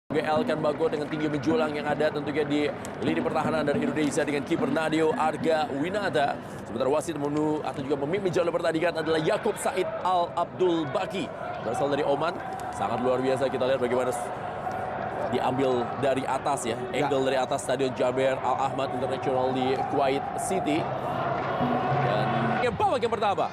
Elkan Bagot dengan tinggi menjulang yang ada tentunya di lini pertahanan dari Indonesia dengan kiper Nadeo Arga Winata. Sementara wasit atau juga memimpin jalan pertandingan adalah Yakub Said Al Abdul Baki, berasal dari Oman. Sangat luar biasa, kita lihat bagaimana diambil dari atas ya, angle dari atas Stadion Jaber Al Ahmad International di Kuwait City. Dan yang babak yang pertama,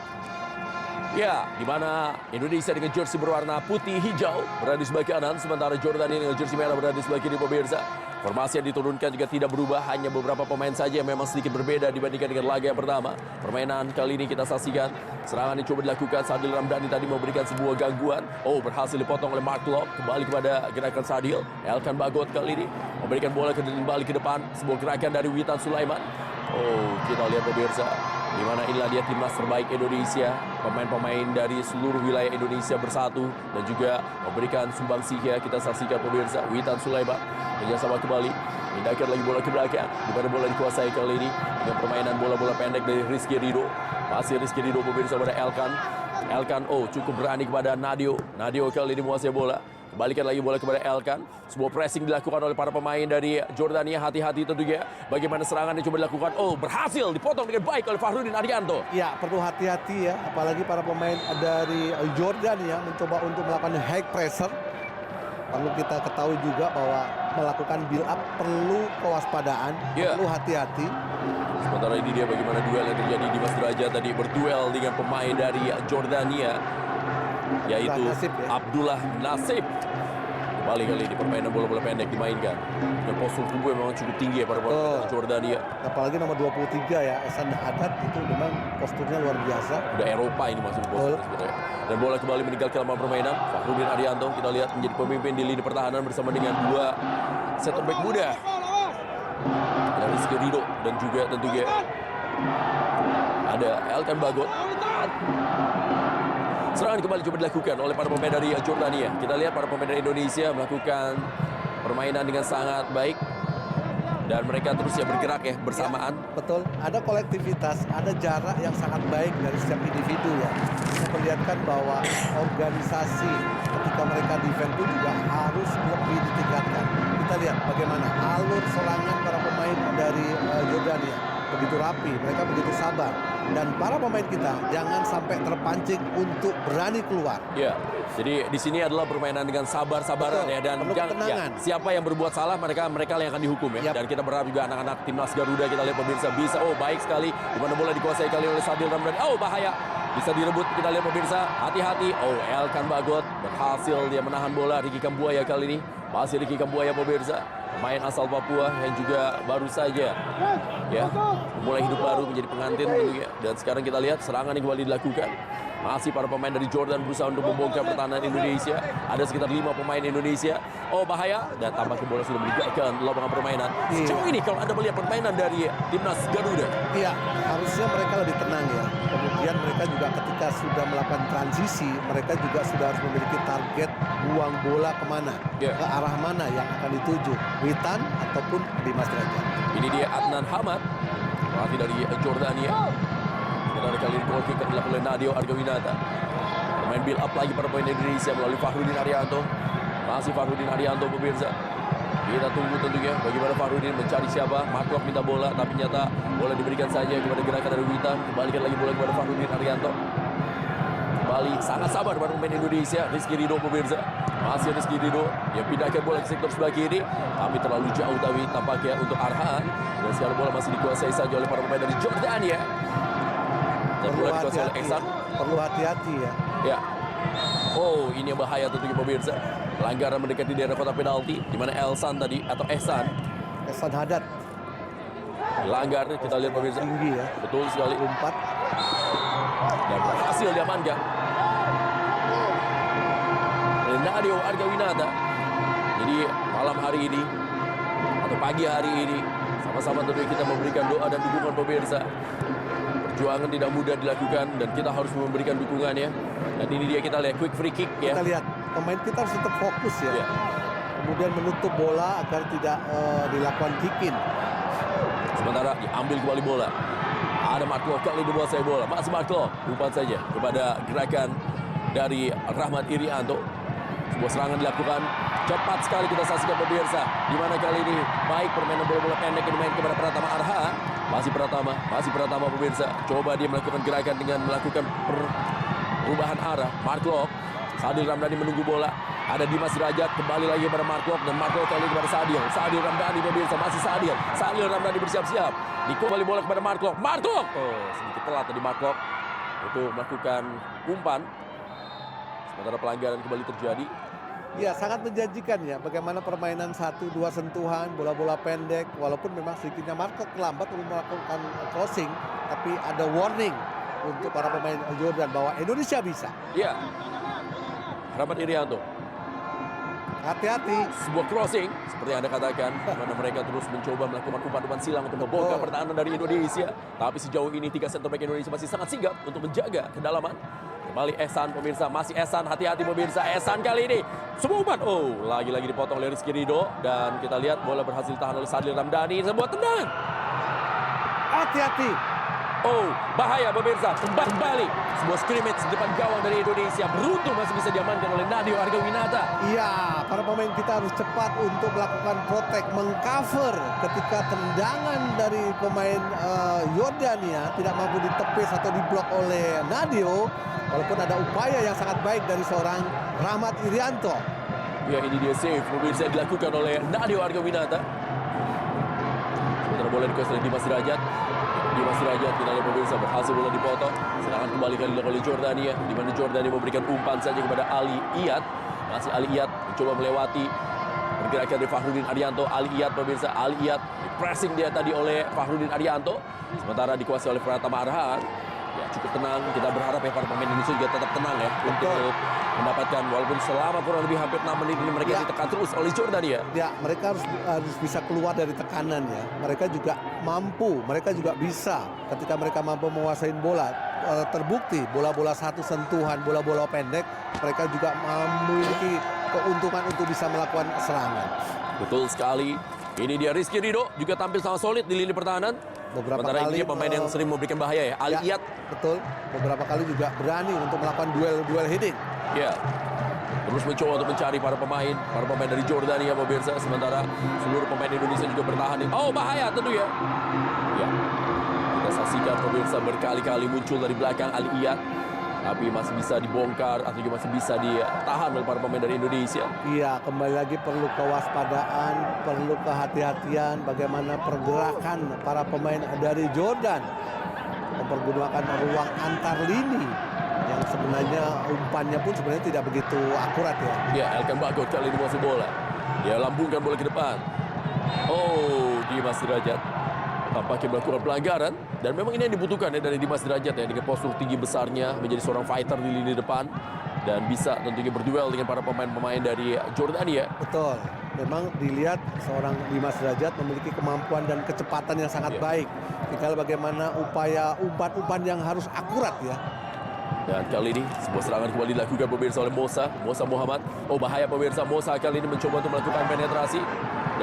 ya, di mana Indonesia dengan jersey berwarna putih hijau berada di sebelah kanan, sementara Jordania dengan jersey merah berada di sebelah kiri pemirsa. Formasi yang diturunkan juga tidak berubah, hanya beberapa pemain saja yang memang sedikit berbeda dibandingkan dengan laga yang pertama. Permainan kali ini kita saksikan, serangan yang coba dilakukan Sadil Ramdhani tadi memberikan sebuah gangguan. Oh, berhasil dipotong oleh Mark Locke, kembali kepada gerakan Sadil. Elkan Bagot kali ini memberikan bola kembali ke depan, sebuah gerakan dari Witan Sulaiman. Oh, kita lihat pemirsa, di mana inilah dia timnas terbaik Indonesia. Pemain-pemain dari seluruh wilayah Indonesia bersatu dan juga memberikan sumbangsi ya. Kita saksikan pemirsa, Witan Sulaiman kerjasama kembali, pindahkan lagi bola ke belakang, di mana bola dikuasai kali ini dengan permainan bola-bola pendek dari Rizky Ridho. Masih Rizky Ridho pemirsa pada Elkan, oh cukup berani kepada Nadeo kali ini menguasai bola. Kembalikan lagi bola kepada Elkan. Sebuah pressing dilakukan oleh para pemain dari Jordania. Hati-hati tentunya bagaimana serangan yang coba dilakukan. Oh, berhasil dipotong dengan baik oleh Fahrudin Arianto. Ya, perlu hati-hati ya. Apalagi para pemain dari Jordania mencoba untuk melakukan high pressure. Perlu kita ketahui juga bahwa melakukan build up perlu kewaspadaan, perlu hati-hati. Sementara ini dia bagaimana duel yang terjadi di Mas Derajat tadi, berduel dengan pemain dari Jordania, yaitu Abdullah Nasib. Kembali kali ini permainan bola-bola pendek dimainkan dengan postur tubuh yang memang cukup tinggi ya para pemain Jordania. Apalagi nomor 23 ya, Ehsan Haddad, itu memang posturnya luar biasa. Udah Eropa ini masuk postur sebenarnya. Dan bola kembali meninggalkan lapangan permainan. Fahrudin Arianto kita lihat menjadi pemimpin di lini pertahanan bersama dengan dua center back muda dari Rizky Ridho dan juga tentunya ada Elkan Bagot. Serangan kembali coba dilakukan oleh para pemain dari Jordania. Kita lihat para pemain dari Indonesia melakukan permainan dengan sangat baik dan mereka terus ya bergerak ya bersamaan. Ya, betul, ada kolektivitas, ada jarak yang sangat baik dari setiap individu ya. Memperlihatkan bahwa organisasi ketika mereka defense pun juga harus lebih ditingkatkan. Kita lihat bagaimana alur serangan para pemain dari Jordania begitu rapi, mereka begitu sabar. Dan para pemain kita jangan sampai terpancing untuk berani keluar. Ya, jadi di sini adalah permainan dengan sabar-sabaran ya, dan ya, siapa yang berbuat salah mereka yang akan dihukum ya. Dan kita berharap juga anak-anak timnas Garuda, kita lihat pemirsa bisa, oh baik sekali, di mana bola dikuasai kali oleh Sadil Ramdhani. Oh bahaya, bisa direbut, kita lihat pemirsa, hati-hati. Oh Elkan Bagot berhasil dia menahan bola. Ricky Kambuaya kali ini, masih Ricky Kambuaya pemirsa, pemain asal Papua yang juga baru saja ya mulai hidup baru menjadi pengantin tentunya. Dan sekarang kita lihat serangan yang kembali dilakukan. Masih para pemain dari Jordan berusaha untuk membongkar pertahanan Indonesia. Ada sekitar 5 pemain Indonesia. Oh bahaya, dan tampaknya bola sudah meninggalkan lapangan permainan. Sejauh ini kalau Anda melihat permainan dari timnas Garuda, iya, harusnya mereka lebih tenang ya. Kemudian mereka juga ketika sudah melakukan transisi, mereka juga sudah harus memiliki target buang bola kemana, ke arah mana yang akan dituju, Witan ataupun Dimas Derajat. Ini dia Adnan Hamad, pelatih dari Jordania. Sementara kali ini goal kick dilakukan oleh Nadeo Arga Winata. Bermain build up lagi para pemain Indonesia melalui Fahrudin Arianto. Masih Fahrudin Arianto pemirsa. Kita tunggu tentunya bagaimana Fahrudin mencari siapa. Mark Locke minta bola, tapi nyata bola diberikan saja kepada gerakan dari Witan. Kembalikan lagi bola kepada Fahrudin Arianto. Kembali sangat sabar para pemain Indonesia. Rizky Ridho pemirsa, masih Rizky Ridho yang pindahkan bola ke sektor sebelah kiri, tapi terlalu jauh tapi tampaknya untuk Arhan. Dan sekarang bola masih dikuasai saja oleh para pemain dari Jordania. Dan bola dikuasai oleh Ehsan. Perlu hati-hati ya. Ya. Oh, ini yang bahaya tentunya pemirsa. Pelanggaran mendekati daerah kotak penalti, di mana Ehsan Haddad langgar. Kita lihat pemirsa, tinggi ya, betul sekali, umpat dan berhasil diamankan oleh Nadeo Arga Winata. Jadi malam hari ini atau pagi hari ini sama-sama tentunya kita memberikan doa dan dukungan pemirsa. Perjuangan tidak mudah dilakukan dan kita harus memberikan dukungan ya. Dan ini dia kita lihat quick free kick ya. Kita lihat pemain kita harus tetap fokus ya. Kemudian menutup bola agar tidak dilakukan kick in. Sementara diambil kembali bola. Ada Mark Locke kali menguasai bola. Masih Mark Locke, umpan saja kepada gerakan dari Rahmat Irianto. Sebuah serangan dilakukan Cepat sekali kita saksikan pemirsa. Di mana kali ini baik permainan bola-bola pendek yang dimain kepada Pratama Arha. Masih Pratama pemirsa. Coba dia melakukan gerakan dengan melakukan perubahan arah. Mark Locke. Sadil Ramdhani menunggu bola. Ada Dimas Derajat, kembali lagi kepada Mark Locke, dan Mark Locke kali ini kepada Sadil. Sadil Ramdhani pemirsa, masih Sadil. Sadil Ramdhani bersiap-siap. Kembali bola kepada Mark Locke. Mark Locke! Oh, sedikit telat tadi Mark Locke untuk melakukan umpan. Sementara pelanggaran kembali terjadi. Ya, sangat menjanjikan ya bagaimana permainan 1-2 sentuhan, bola-bola pendek. Walaupun memang sedikitnya Mark Locke lambat untuk melakukan crossing, tapi ada warning untuk para pemain Jordan bahwa Indonesia bisa. Iya. Rahmat Irianto. Hati-hati. Sebuah crossing seperti yang Anda katakan, di mana mereka terus mencoba melakukan umpan-umpan silang untuk membongkar pertahanan dari Indonesia. Tapi sejauh ini 3 center back Indonesia masih sangat sigap untuk menjaga kedalaman. Kembali Ehsan pemirsa, masih Ehsan, hati-hati pemirsa. Ehsan kali ini sebuah umpan. Oh, lagi-lagi dipotong oleh Rizky Ridho, dan kita lihat bola berhasil ditahan oleh Sadil Ramdhani. Sebuah tendangan. Hati-hati. Oh, bahaya pemirsa. Umpan balik. Sebuah scrimmage di depan gawang dari Indonesia. Beruntung masih bisa diamankan oleh Nadeo Argawinata. Iya, para pemain kita harus cepat untuk melakukan protect, mengcover ketika tendangan dari pemain Yordania tidak mampu ditepis atau diblok oleh Nadeo. Walaupun ada upaya yang sangat baik dari seorang Rahmat Irianto. Ya, ini dia save pemirsa dilakukan oleh Nadeo Argawinata. Sementara bola dikuasai oleh Dimas Derajat. Dimas Derajat finalnya pemirsa berhasil bola dipotong. Serangan kembali kali oleh Jordania, di mana Jordania memberikan umpan saja kepada Ali Iyad. Masih Ali Iyad mencoba melewati pergerakan dari Fahrudin Arianto. Ali Iyad pemirsa, Ali Iyad pressing dia tadi oleh Fahrudin Arianto. Sementara dikuasai oleh Pratama Arhan. Ya, cukup tenang. Kita berharap ya para pemain Indonesia juga tetap tenang ya untuk mendapatkan, walaupun selama kurang lebih hampir 6 menit ini mereka ditekan terus oleh Jordania. Ya, mereka harus bisa keluar dari tekanan ya. Mereka juga mampu, mereka juga bisa ketika mereka mampu menguasai bola. Terbukti bola-bola satu sentuhan, bola-bola pendek, mereka juga memiliki keuntungan untuk bisa melakukan serangan. Betul sekali. Ini dia Rizky Ridho juga tampil sangat solid di lini pertahanan. Beberapa Sementara kali ini dia pemain yang sering memberikan bahaya ya. Ali Iyad. Betul. Beberapa kali juga berani untuk melakukan duel heading. Ya. Terus mencoba untuk mencari para pemain dari Jordania pemirsa. Sementara seluruh pemain Indonesia juga bertahan. Oh, bahaya tentu ya. Ya. Kita saksikan pemirsa berkali-kali muncul dari belakang Ali Iyad. Tapi masih bisa dibongkar atau juga masih bisa ditahan oleh para pemain dari Indonesia. Iya, kembali lagi perlu kewaspadaan, perlu kehati-hatian bagaimana pergerakan para pemain dari Jordan mempergunakan ruang antar lini yang sebenarnya umpannya pun sebenarnya tidak begitu akurat ya. Ya, Elkan Bagot kali ini menguasai bola. Dia lambungkan bola ke depan. Oh, Dimas Derajat tampaknya melakukan pelanggaran, dan memang ini yang dibutuhkan ya dari Dimas Derajat ya, dengan postur tinggi besarnya menjadi seorang fighter di lini depan dan bisa tentunya berduel dengan para pemain-pemain dari Jordania. Betul, memang dilihat seorang Dimas Derajat memiliki kemampuan dan kecepatan yang sangat baik. Tinggal bagaimana upaya umpan-umpan yang harus akurat ya. Dan kali ini sebuah serangan kembali dilakukan pemirsa oleh Mosa Muhammad. Oh, bahaya pemirsa, Mosa kali ini mencoba untuk melakukan penetrasi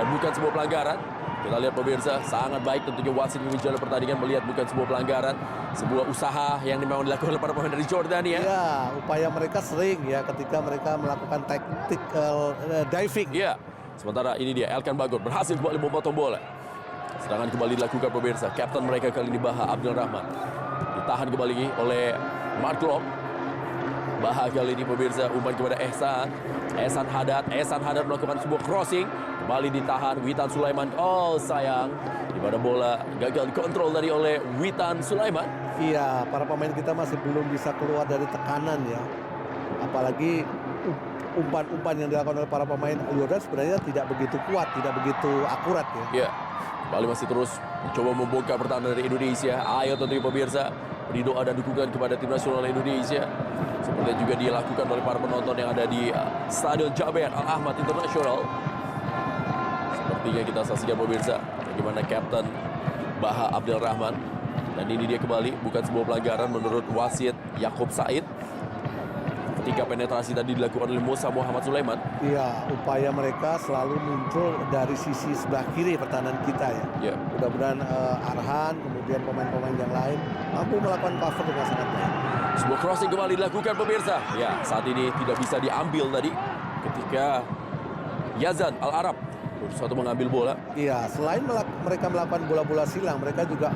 dan bukan sebuah pelanggaran. Kita lihat pemirsa, sangat baik tentunya wasit pembicara pertandingan melihat bukan sebuah pelanggaran, sebuah usaha yang memang dilakukan oleh para pemain dari Jordania. Ya, upaya mereka sering ya ketika mereka melakukan tactical diving. Iya, sementara ini dia Elkan Bagot berhasil kembali memotong bola. Serangan kembali dilakukan pemirsa, kapten mereka kali ini Baha Abdul Rahman. Ditahan kembali oleh Mark Locke. Baha kali ini pemirsa, umpan kepada Ehsan Haddad melakukan sebuah crossing. Kembali ditahan Witan Sulaiman. Oh, sayang. Di mana bola gagal dikontrol tadi oleh Witan Sulaiman. Iya, para pemain kita masih belum bisa keluar dari tekanan ya. Apalagi umpan-umpan yang dilakukan oleh para pemain Jordan sebenarnya tidak begitu kuat, tidak begitu akurat ya. Iya. Bali masih terus mencoba membongkar pertahanan dari Indonesia. Ayo tentunya pemirsa, beri doa dan dukungan kepada tim nasional Indonesia. Seperti yang juga dilakukan oleh para penonton yang ada di Stadion Jaber Al Ahmad International. Sepertinya kita saksikan pemirsa bagaimana Kapten Baha Abdul Rahman. Dan ini dia kembali, bukan sebuah pelanggaran menurut wasit Yakub Said. Ketika penetrasi tadi dilakukan oleh Musa Muhammad Sulaiman. Iya, upaya mereka selalu muncul dari sisi sebelah kiri pertahanan kita ya. Mudah-mudahan Arhan, kemudian pemain-pemain yang lain mampu melakukan cover dengan sangat baik. Sebuah crossing kembali dilakukan pemirsa. Ya, saat ini tidak bisa diambil tadi ketika Yazan Al-Arab. Suatu mengambil bola. Iya, selain mereka melakukan bola-bola silang, mereka juga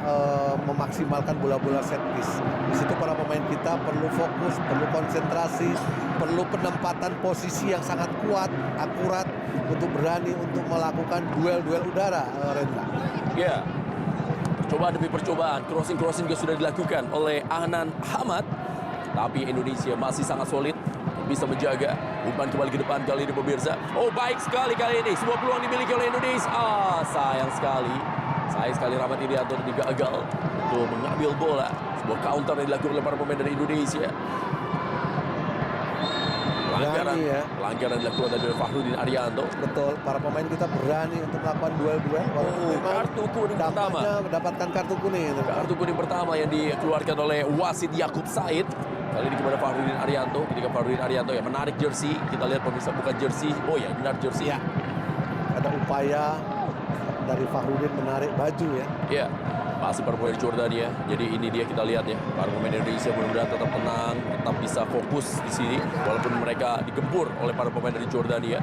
memaksimalkan bola-bola set piece. Di situ para pemain kita perlu fokus, perlu konsentrasi, perlu penempatan posisi yang sangat kuat, akurat untuk berani untuk melakukan duel-duel udara, Rendra. Ya, percobaan demi percobaan, crossing juga sudah dilakukan oleh Ahnan Hamad. Tapi Indonesia masih sangat solid, bisa menjaga. Umpan kembali ke depan kali ini pemirsa. Oh, baik sekali kali ini. Sebuah peluang dimiliki oleh Indonesia. Sayang sekali. Sayang sekali Rahmat Irianto tadi gagal untuk mengambil bola. Sebuah counter yang dilakukan oleh para pemain dari Indonesia. Pelanggaran dilakukan dari Fahrudin Arianto. Betul, para pemain kita berani untuk melakukan duel-duel. Kartu kuning pertama. Mendapatkan kartu kuning. Kartu kuning pertama yang dikeluarkan oleh wasit Yakub Said. Kali ini kepada Fahrudin Arianto. Ketika Fahrudin Arianto ya menarik jersey. Kita lihat pemirsa, bukan jersey. Oh ya, benar jersey. Ya. Ada upaya dari Fahrudin menarik baju ya. Ya, masih para pemain Jordania. Jadi ini dia kita lihat ya. Para pemain Indonesia mudah-mudahan tetap tenang, tetap bisa fokus di sini. Walaupun mereka digempur oleh para pemain dari Jordania.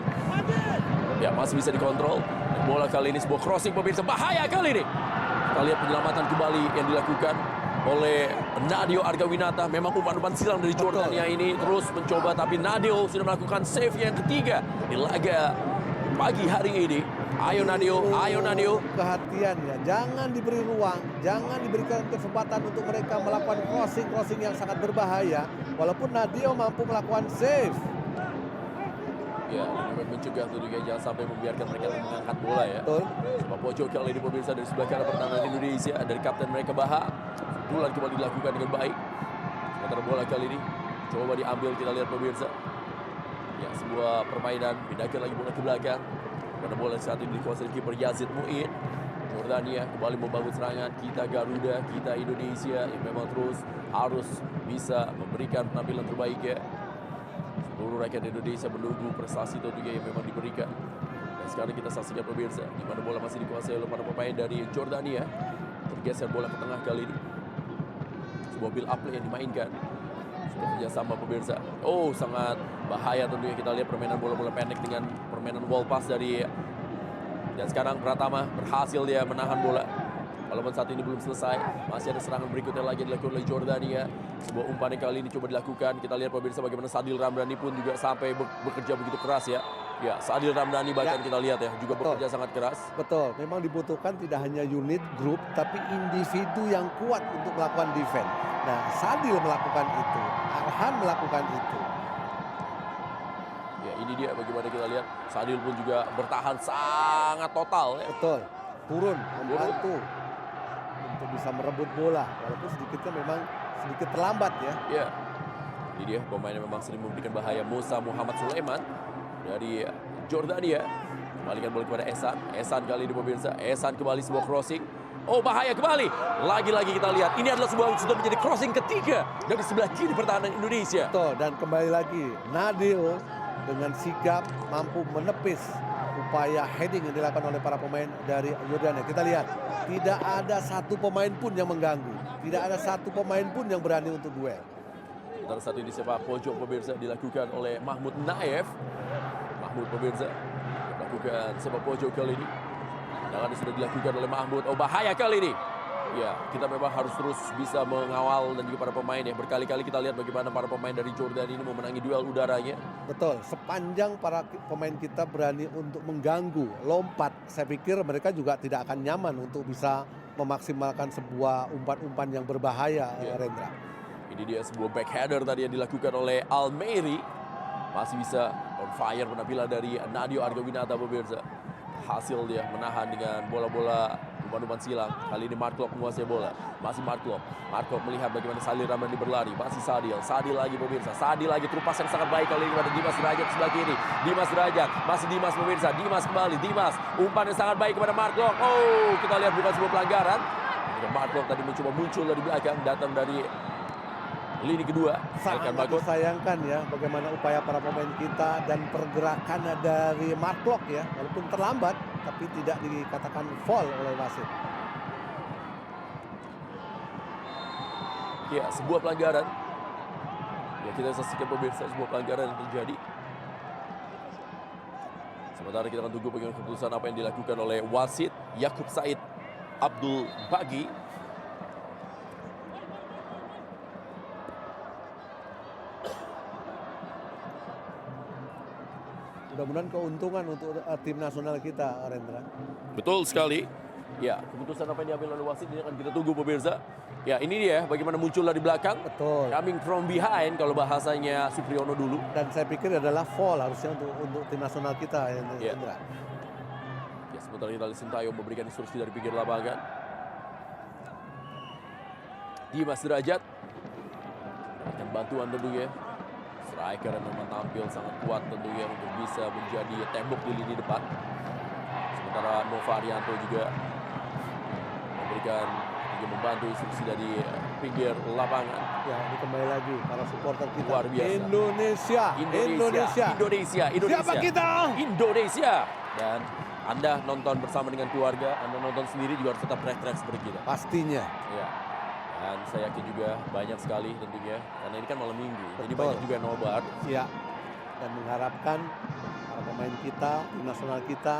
Ya, masih bisa dikontrol. Bola kali ini sebuah crossing pemirsa. Bahaya kali ini. Kita lihat penyelamatan kembali yang dilakukan oleh Nadeo Argawinata. Memang umpan-umpan silang dari Jordania ini terus mencoba, tapi Nadeo sudah melakukan save yang ketiga di laga pagi hari ini. Ayo Nadeo, ayo Nadeo. Kehatian ya, jangan diberi ruang, jangan diberikan kesempatan untuk mereka melakukan crossing yang sangat berbahaya. Walaupun Nadeo mampu melakukan save. Ya, ini mencegah tuh juga, jangan sampai membiarkan mereka mengangkat bola ya. Betul. Sepak pojok kali ini pemirsa dari sebelah kanan pertahanan Indonesia, dari kapten mereka Baha. Bulan kembali dilakukan dengan baik. Sementara bola kali ini coba diambil, kita lihat pemirsa. Ya, sebuah permainan, pindahkan lagi bola ke belakang. Pada bola saat ini dikuasai kiper Yazid Mu'in. Jordania kembali membangun serangan. Kita Garuda, kita Indonesia yang memang terus harus bisa memberikan penampilan terbaik ya. Seluruh rakyat Indonesia menunggu prestasi tentunya yang memang diberikan. Dan sekarang kita saksikan pemirsa, di mana bola masih dikuasai oleh para pemain dari Jordania. Tergeser bola ke tengah kali ini. Sebuah build up play yang dimainkan. Sudah kerjasama pemirsa. Oh, sangat bahaya tentunya kita lihat permainan bola-bola pendek dengan permainan wall pass dari. Dan sekarang Pratama berhasil dia menahan bola. Walaupun saat ini belum selesai, masih ada serangan berikutnya lagi dilakukan oleh Jordania. Sebuah umpan yang kali ini coba dilakukan. Kita lihat pemirsa bagaimana Sadil Ramdhani pun juga sampai bekerja begitu keras ya. Ya, Sadil Ramdhani bahkan kita lihat ya juga bekerja sangat keras. Betul, memang dibutuhkan tidak hanya unit, grup, tapi individu yang kuat untuk melakukan defense. Nah, Sadil melakukan itu, Arhan melakukan itu. Ya, ini dia bagaimana kita lihat Sadil pun juga bertahan sangat total ya. Betul, turun, membantu untuk bisa merebut bola. Walaupun sedikitnya memang sedikit terlambat ya. Ya, ini dia pemain yang memang sering memberikan bahaya, Musa Muhammad Sulaiman dari Jordania. Kembalikan bola kepada Ehsan. Ehsan kali ini pemirsa. Ehsan kembali sebuah crossing. Oh, bahaya kembali. Lagi-lagi kita lihat. Ini adalah sebuah sudah menjadi crossing ketiga dari sebelah kiri pertahanan Indonesia. Betul, dan kembali lagi Nadeo dengan sigap mampu menepis upaya heading yang dilakukan oleh para pemain dari Jordania. Kita lihat, tidak ada satu pemain pun yang mengganggu. Tidak ada satu pemain pun yang berani untuk duel. Sementara satu di sepak pojok pemirsa dilakukan oleh Mahmud Naif. Mahmud pemirsa melakukan sepak pojok kali ini. Tendangan sudah dilakukan oleh Mahmud. Oh, bahaya kali ini. Ya, kita memang harus terus bisa mengawal dan juga para pemain ya. Berkali-kali kita lihat bagaimana para pemain dari Jordan ini memenangi duel udaranya. Betul, sepanjang para pemain kita berani untuk mengganggu, lompat, saya pikir mereka juga tidak akan nyaman untuk bisa memaksimalkan sebuah umpan-umpan yang berbahaya, Rendra. Ini dia sebuah backheader tadi yang dilakukan oleh Almeiri. Masih bisa on fire penampilan dari Nadeo Argawinata pemirsa. Hasil dia menahan dengan bola-bola umpan-umpan silang. Kali ini Mark Klok menguasai bola. Masih Mark Klok. Mark Klok melihat bagaimana Sadil Ramdhani berlari. Masih Sadil. Sadil lagi pemirsa. Sadil lagi terupas yang sangat baik kali ini kepada Dimas Derajat sebelah kiri. Dimas Derajat. Masih Dimas pemirsa. Dimas kembali. Dimas. Umpan yang sangat baik kepada Mark Klok. Oh, kita lihat bukan sebuah pelanggaran. Mark Klok tadi mencoba muncul dari belakang. Datang dari lini kedua. Sangat disayangkan ya bagaimana upaya para pemain kita dan pergerakan dari Mark Klok ya. Walaupun terlambat tapi tidak dikatakan foul oleh wasit. Ya, sebuah pelanggaran. Ya, kita saksikan pemirsa sebuah pelanggaran yang terjadi. Sementara Sementara kita akan tunggu bagaimana keputusan apa yang dilakukan oleh wasit Yakub Said Abdul Bagi. Mudah-mudahan keuntungan untuk tim nasional kita, Rendra. Betul sekali. Ya, keputusan apa yang diambil oleh wasit ini akan kita tunggu pemirsa. Ya, ini dia bagaimana muncul dari belakang. Betul. Coming from behind kalau bahasanya Supriyono dulu. Dan saya pikir adalah foul harusnya untuk tim nasional kita, Rendra. Ya, sementara kita lihat Sintayong memberikan instruksi dari pinggir lapangan. Dimas Derajat memberikan bantuan tentunya. Striker yang memang tampil sangat kuat tentunya untuk bisa menjadi tembok di lini depan. Sementara Nova Arianto juga memberikan membantu instruksi dari pinggir lapangan. Ya, ini kembali lagi para supporter kita. Luar biasa. Indonesia. Siapa kita? Indonesia. Dan Anda nonton bersama dengan keluarga, Anda nonton sendiri juga harus tetap teriak-teriak seperti kita. Pastinya. Ya. Dan saya yakin juga banyak sekali tentunya, karena ini kan malam minggu, jadi Betul. banyak juga yang nobar. Ya. Dan mengharapkan para pemain kita, tim nasional kita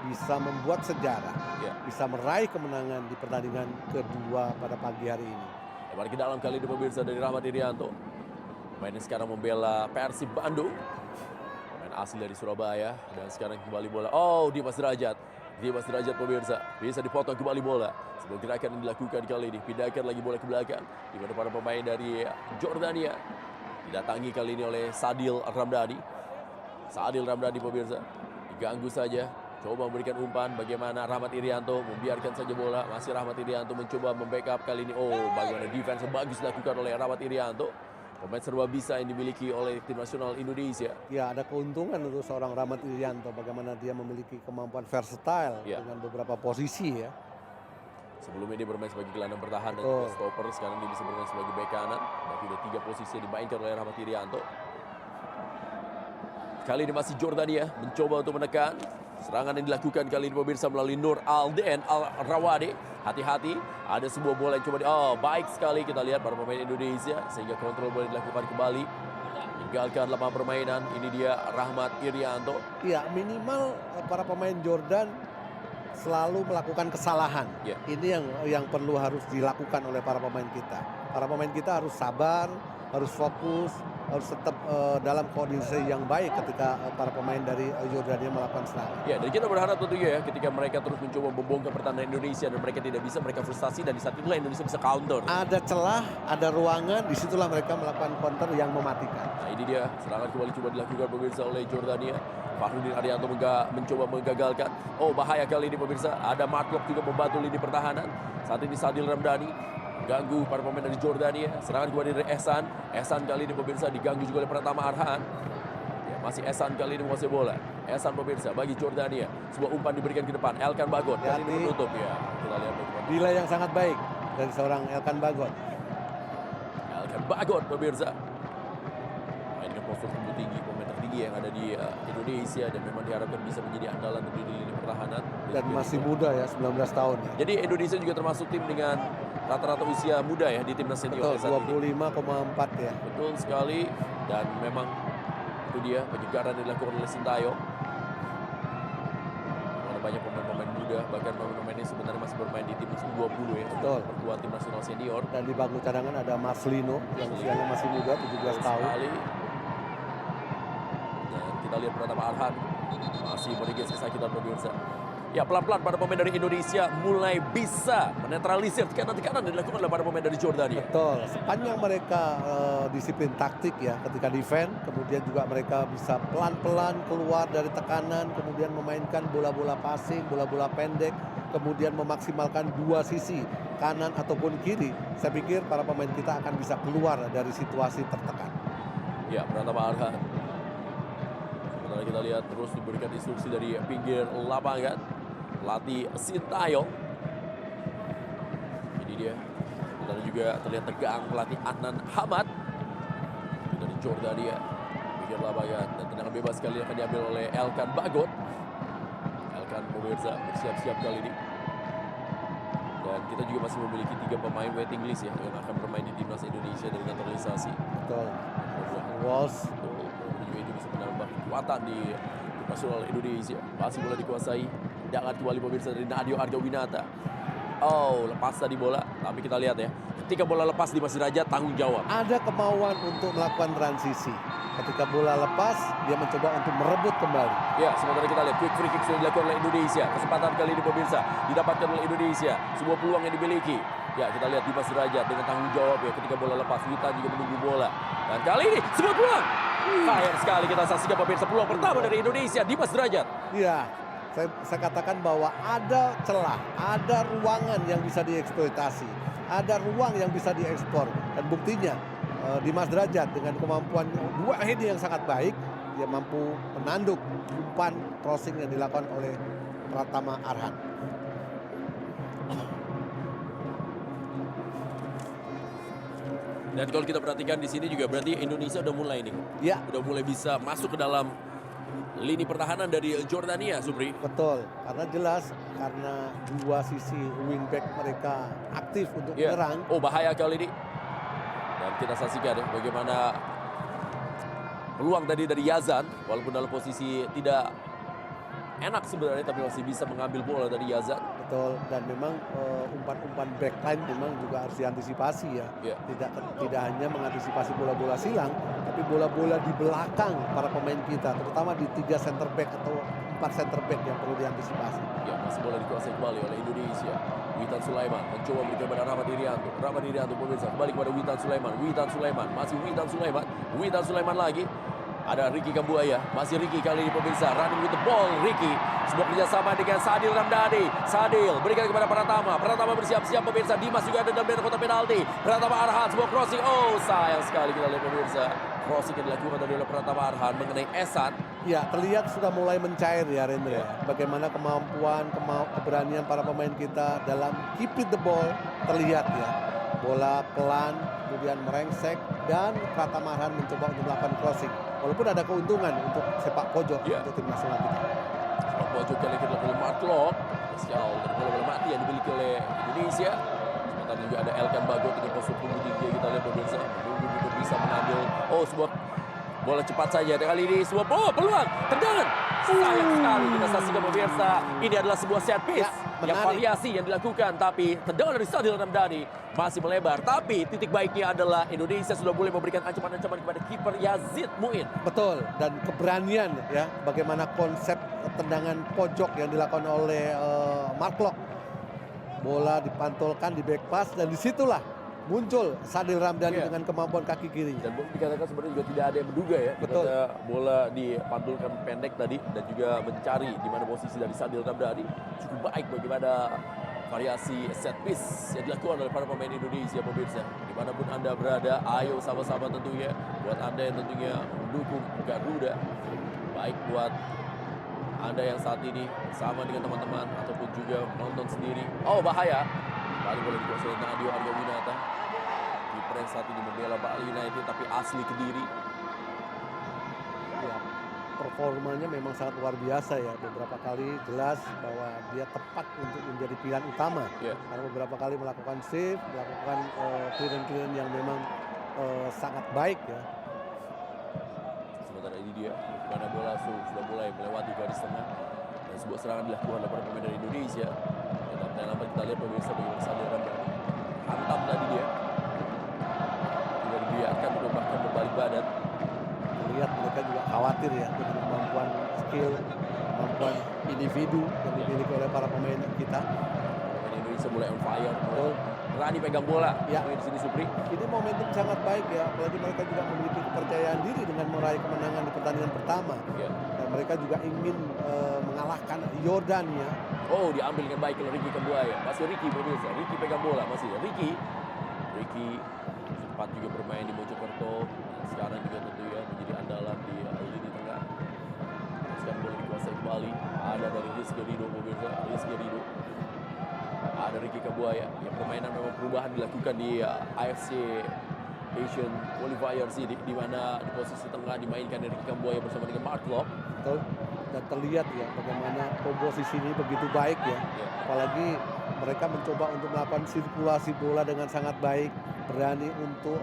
bisa membuat sejarah. Ya. Bisa meraih kemenangan di pertandingan kedua pada pagi hari ini. Ya, mari ke dalam kali ini pemirsa dari Rahmat Irianto. Pemain yang sekarang membela Persib Bandung. Pemain asli dari Surabaya dan sekarang kembali bola. Oh, Dimas Derajat. Dimas Derajat pemirsa. Bisa dipotong kembali bola. Sebuah gerakan yang dilakukan kali ini. Pindahkan lagi bola ke belakang. Di mana para pemain dari Jordania didatangi kali ini oleh Sadil Ramdhani. Sadil Ramdhani pemirsa. Diganggu saja. Coba memberikan umpan, bagaimana Rahmat Irianto membiarkan saja bola. Masih Rahmat Irianto mencoba membackup kali ini. Oh, bagaimana defense yang bagus dilakukan oleh Rahmat Irianto. Pemain serba bisa yang dimiliki oleh tim nasional Indonesia. Ya, ada keuntungan untuk seorang Rahmat Irianto. Bagaimana dia memiliki kemampuan versatile Ya. dengan beberapa posisi ya. Sebelumnya dia bermain sebagai gelandang bertahan dan juga stopper. Sekarang dia bisa bermain sebagai bek kanan. Berarti ada 3 posisi yang dimainkan oleh Rahmat Irianto. Kali ini masih Jordania mencoba untuk menekan. Serangan yang dilakukan kali ini pemirsa melalui Nur Alden Al-Rawade. Hati-hati, ada sebuah bola yang coba baik sekali kita lihat para pemain Indonesia sehingga kontrol bola dilakukan kembali. Tinggalkan lapangan permainan. Ini dia Rahmat Irianto. Ya, minimal para pemain Jordan selalu melakukan kesalahan. Ya. Ini yang perlu harus dilakukan oleh para pemain kita. Para pemain kita harus sabar, harus fokus, harus tetap dalam kondisi yang baik ketika para pemain dari Jordania melakukan serangan. Ya, dan kita berharap tentunya ya ketika mereka terus mencoba membongkar pertahanan Indonesia dan mereka tidak bisa, mereka frustasi dan di saat itulah Indonesia bisa counter. Ada celah, ada ruangan, disitulah mereka melakukan counter yang mematikan. Nah, ini dia serangan kembali coba dilakukan pemirsa oleh Jordania. Fakhrudin Arianto mencoba menggagalkan. Oh, bahaya kali ini pemirsa. Ada Marklock juga membantu lini pertahanan. Saat ini Sadil Ramdhani ganggu para pemain dari Jordania. Serangan kembali dari Ehsan. Ehsan kali ini pemirsa diganggu juga oleh Pratama Arhan. Ya, masih Ehsan kali ini menguasai bola. Ehsan pemirsa bagi Jordania. Sebuah umpan diberikan ke depan. Elkan Bagot kali ini menutup ya. Kita lihat bagaimana. Delay yang sangat baik dari seorang Elkan Bagot. Elkan Bagot pemirsa. Main dengan postur tumbuh tinggi, pemain tertinggi yang ada di Indonesia dan memang diharapkan bisa menjadi andalan di lini pertahanan. Dan masih muda ya, 19 tahun ya. Jadi Indonesia juga termasuk tim dengan rata-rata usia muda ya di timnas senior Betul, saat ini. 25,4 ya. Betul sekali dan memang itu dia penyegaran yang dilakukan oleh Sintayong. Ada banyak pemain-pemain muda, bahkan pemain-pemain ini sebenarnya masih bermain di timnas U20 ya. Betul. Perkuat tim nasional senior. Dan di bangku cadangan ada Marcelino yang usianya masih muda, 17 tahun. Sekali. Dan kita lihat Pratama Arhan masih merigis kesakitan pemirsa. Ya, pelan-pelan para pemain dari Indonesia mulai bisa menetralisir tekanan-tekanan yang dilakukan oleh para pemain dari Jordania. Betul, sepanjang mereka disiplin taktik ya ketika defend, kemudian juga mereka bisa pelan-pelan keluar dari tekanan, kemudian memainkan bola-bola passing, bola-bola pendek, kemudian memaksimalkan dua sisi, kanan ataupun kiri. Saya pikir para pemain kita akan bisa keluar dari situasi tertekan. Ya, Pratama Arhan. Sementara kita lihat terus diberikan instruksi dari pinggir lapangan. Pelatih Sintayong. Ini dia. Dan juga terlihat tegang pelatih Adnan Hamad dari Jordania. Pinggir lapangan dan tendangan bebas kali ini akan diambil oleh Elkan Bagot. Elkan pemirsa bersiap-siap kali ini. Dan kita juga masih memiliki 3 pemain waiting list ya yang akan bermain di timnas Indonesia dari naturalisasi. Betul. Walsh. Juga itu bisa menambah kekuatan di nasional Indonesia. Masih bola dikuasai. Jangan kembali pemirsa dari Nadio Arga Winata. Oh, lepas tadi bola. Tapi kita lihat ya. Ketika bola lepas di Mas Derajat, tanggung jawab. Ada kemauan untuk melakukan transisi. Ketika bola lepas, dia mencoba untuk merebut kembali. Ya, sementara kita lihat quick free kick sudah dilakukan oleh Indonesia. Kesempatan kali ini pemirsa didapatkan oleh Indonesia. Sebuah peluang yang dimiliki. Ya, kita lihat Dimas Derajat dengan tanggung jawab ya ketika bola lepas. Witan juga menunggu bola. Dan kali ini sebuah peluang. Sayang sekali kita saksikan pemirsa peluang pertama dari Indonesia, Dimas Derajat. Iya, saya katakan bahwa ada celah, ada ruangan yang bisa dieksploitasi, ada ruang yang bisa diekspor. Dan buktinya Dimas Derajat dengan kemampuan dua heading yang sangat baik, dia mampu menanduk umpan crossing yang dilakukan oleh Pratama Arhan. Dan kalau kita perhatikan di sini juga berarti Indonesia udah mulai nih. Ya, Udah mulai bisa masuk ke dalam lini pertahanan dari Jordania, Supri. betul. Karena jelas karena dua sisi wingback mereka aktif untuk Ya. menyerang. Oh, bahaya kali ini. Dan kita saksikan ya bagaimana peluang tadi dari Yazan, walaupun dalam posisi tidak enak sebenarnya, tapi masih bisa mengambil bola dari Yazan. Betul, dan memang umpan-umpan backline memang juga harus diantisipasi ya. Ya. Tidak hanya mengantisipasi bola-bola silang, tapi bola-bola di belakang para pemain kita, terutama di 3 center back atau 4 center back yang perlu diantisipasi. Ya, masih bola dikuasai kembali oleh Indonesia. Witan Sulaiman mencoba berikan kepada Rahmat Irianto. Rahmat Irianto pemirsa kembali kepada Witan Sulaiman. Witan Sulaiman, masih Witan Sulaiman. Witan Sulaiman lagi. Ada Ricky Kambuaya, masih Ricky kali ini pemirsa, running with the ball, Ricky. Sebuah kerjasama dengan Sadil Ramdhani. Sadil berikan kepada Pratama. Pratama bersiap-siap pemirsa. Dimas juga ada dalam daerah kotak penalti. Pratama Arhan, sebuah crossing. Oh, sayang sekali kita lihat pemirsa. Crossing yang dilakukan tadi oleh Pratama Arhan mengenai Esan. Ya, terlihat sudah mulai mencair ya Rendra. Ya. Bagaimana keberanian para pemain kita dalam keep it the ball terlihat ya. Bola pelan, kemudian merengsek, dan Pratama Arhan mencoba untuk melakukan crossing. Walaupun ada keuntungan untuk sepak pojok Ya. untuk tim nasional kita. Sepak pojok yang dilakukan oleh Mark Locke. Spesial dari bola-bola mati yang dimiliki oleh Indonesia. Sementara juga ada Elkan Bagot dengan posisi punggung tinggi kita lihat pemirsa. Menunggu juga bisa mengambil. Oh, sebuah bola cepat saja. Dan kali ini sebuah peluang, tendangan. Sayang sekali kita saksikan pemirsa. Ini adalah sebuah set piece Ya, yang menarik. variasi yang dilakukan, tapi tendangan dari Sadil Ramdhani masih melebar. Tapi titik baiknya adalah Indonesia sudah boleh memberikan ancaman-ancaman kepada kiper Yazid Muin. Betul, dan keberanian ya, bagaimana konsep tendangan pojok yang dilakukan oleh Mark Locke. Bola dipantulkan di back pass, dan disitulah muncul Sadil Ramdhani Iya. dengan kemampuan kaki kirinya. Dan boleh dikatakan sebenarnya juga tidak ada yang menduga ya. Betul. Ketika bola dipantulkan pendek tadi dan juga mencari di mana posisi dari Sadil Ramdhani. Cukup baik bagaimana variasi set piece yang dilakukan oleh para pemain Indonesia pemirsa. Dimanapun Anda berada, ayo sama-sama tentunya. Buat Anda yang tentunya mendukung Garuda. Baik buat Anda yang saat ini sama dengan teman-teman ataupun juga menonton sendiri. Oh, bahaya. Kali boleh dikuasai Nadio Arga Winata. Kiper yang saat ini membela Bali United tapi asli Kediri. Ya, performanya memang sangat luar biasa ya. Beberapa kali jelas bahwa dia tepat untuk menjadi pilihan utama. Ya. Karena beberapa kali melakukan save, melakukan clearance yang memang sangat baik ya. Sementara ini dia, mana bola sudah mulai melewati garis tengah. Dan sebuah serangan dilakukan oleh para pemain dari Indonesia. Dan lambat kita lihat pemirsa bagaimana Sadil Ramdhani. Hantam tadi dia. Tidak dibiarkan untuk bahkan berbalik badan. Melihat mereka juga khawatir ya dengan kemampuan skill, kemampuan individu yang dimiliki oleh para pemain kita. Pemain Indonesia mulai on fire. Betul. Berani pegang bola. Ya. Di sini Supri. Ini momentum sangat baik ya, apalagi mereka juga memiliki kepercayaan diri dengan meraih kemenangan di pertandingan pertama. Ya. Dan mereka juga ingin mengalahkan Yordania. Oh, diambil dengan baik oleh Ricky Kambuaya. Masih Ricky pemirsa. Ricky pegang bola. Masih Ricky. Ricky sempat juga bermain di Mojokerto. Sekarang juga tentunya menjadi andalan di lini tengah. Sekarang boleh dikuasai kembali. Ada dari Rizky Ridho pemirsa. Rizky Ridho. Ada Ricky Kambuaya. Ya, permainan memang perubahan dilakukan di AFC Asian Qualifiers ini, di mana di posisi tengah dimainkan Ricky Kambuaya bersama dengan Mark Locke. Betul. Dan terlihat ya bagaimana komposisi ini begitu baik ya. Ya. Apalagi mereka mencoba untuk melakukan sirkulasi bola dengan sangat baik, berani untuk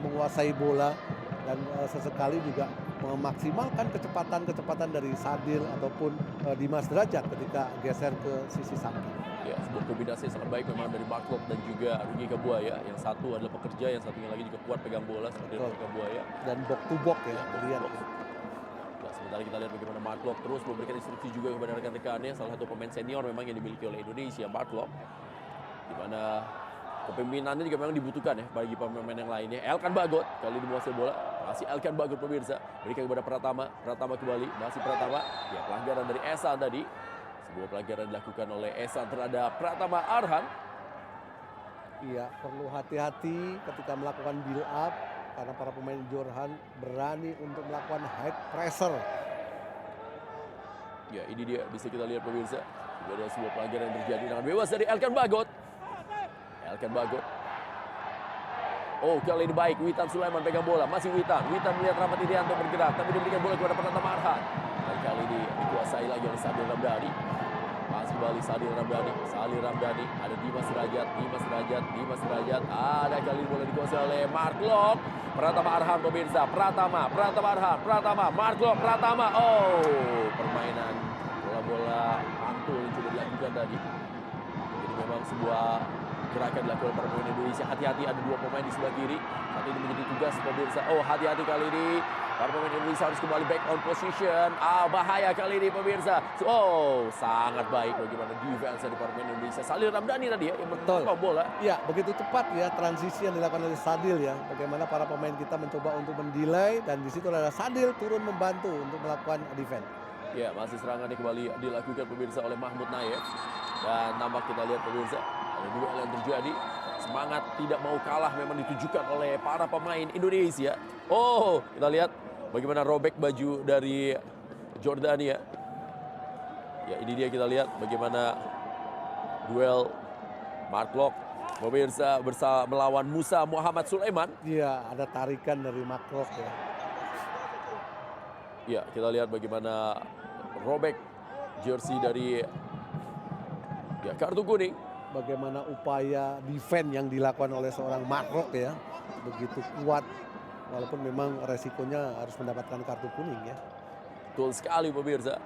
menguasai bola, dan sesekali juga memaksimalkan kecepatan dari Sadil ataupun Dimas Derajat ketika geser ke sisi samping. Ya, sebuah kombinasi yang sangat baik memang dari Mark Locke dan juga Rugi Kabuaya. Yang satu adalah pekerja, yang satunya lagi juga kuat pegang bola seperti Rugi Kabuaya. Dan box to box ya, lihat. Nah, sementara kita lihat bagaimana Mark Locke terus memberikan instruksi juga kepada rekan-rekannya. Salah satu pemain senior memang yang dimiliki oleh Indonesia, Mark Locke. Di mana kepemimpinannya juga memang dibutuhkan ya bagi pemain yang lainnya. Elkan Bagot kali ini menguasai bola. Masih Elkan Bagot pemirsa. Berikan kepada Pratama. Pratama kembali. Masih Pratama. Ya, pelanggaran dari Esan tadi. Sebuah pelanggaran dilakukan oleh Esan terhadap Pratama Arhan. Iya, perlu hati-hati ketika melakukan build up karena para pemain Jorhan berani untuk melakukan high pressure. Ya, ini dia bisa kita lihat pemirsa. Juga ada sebuah pelanggaran yang terjadi dengan bebas dari Elkan Bagot. Elkan Bagot. Oh, kali ini baik. Witan Sulaiman pegang bola. Masih Witan. Witan melihat Rahmat Irianto bergerak. Tapi diberikan bola kepada Pratama Arhan. Dan kali ini dikuasai lagi oleh Sadil Ramdhani. Masih kembali Sadil Ramdhani. Sadil Ramdhani. Ada Dimas Derajat. Dimas Derajat. Dimas Derajat. Ada kali ini bola dikuasai oleh Mark Locke. Pratama Arhan pemirsa. Pratama Arhan. Pratama. Mark Locke. Pratama. Oh, permainan bola-bola pantul yang coba dilakukan tadi. Jadi memang sebuah gerakan dilakukan para pemain Indonesia. Hati-hati, ada dua pemain di sebelah kiri. Saat ini menjadi tugas pemirsa. Oh, hati-hati kali ini. Para pemain Indonesia harus kembali back on position. Bahaya kali ini pemirsa. Oh, sangat baik bagaimana defense dari para pemain Indonesia. Sadil Ramdhani tadi ya yang mencoba bola. Ya, begitu cepat ya transisi yang dilakukan oleh Sadil ya. Bagaimana para pemain kita mencoba untuk mendelay dan di situ ada Sadil turun membantu untuk melakukan defense. Ya, masih serangan yang kembali dilakukan pemirsa oleh Mahmud Naif. Dan nampak kita lihat pemirsa, ada duel yang terjadi. Semangat tidak mau kalah memang ditujukan oleh para pemain Indonesia. Oh, kita lihat bagaimana robek baju dari Jordania. Ya, ini dia kita lihat bagaimana duel Mark Locke pemirsa bersama melawan Musa Muhammad Sulaiman. Iya, ada tarikan dari Mark Locke ya. Ya, kita lihat bagaimana robek jersey dari kartu kuning. Bagaimana upaya defense yang dilakukan oleh seorang Mark Locke ya. Begitu kuat walaupun memang resikonya harus mendapatkan kartu kuning ya. Betul sekali pemirsa.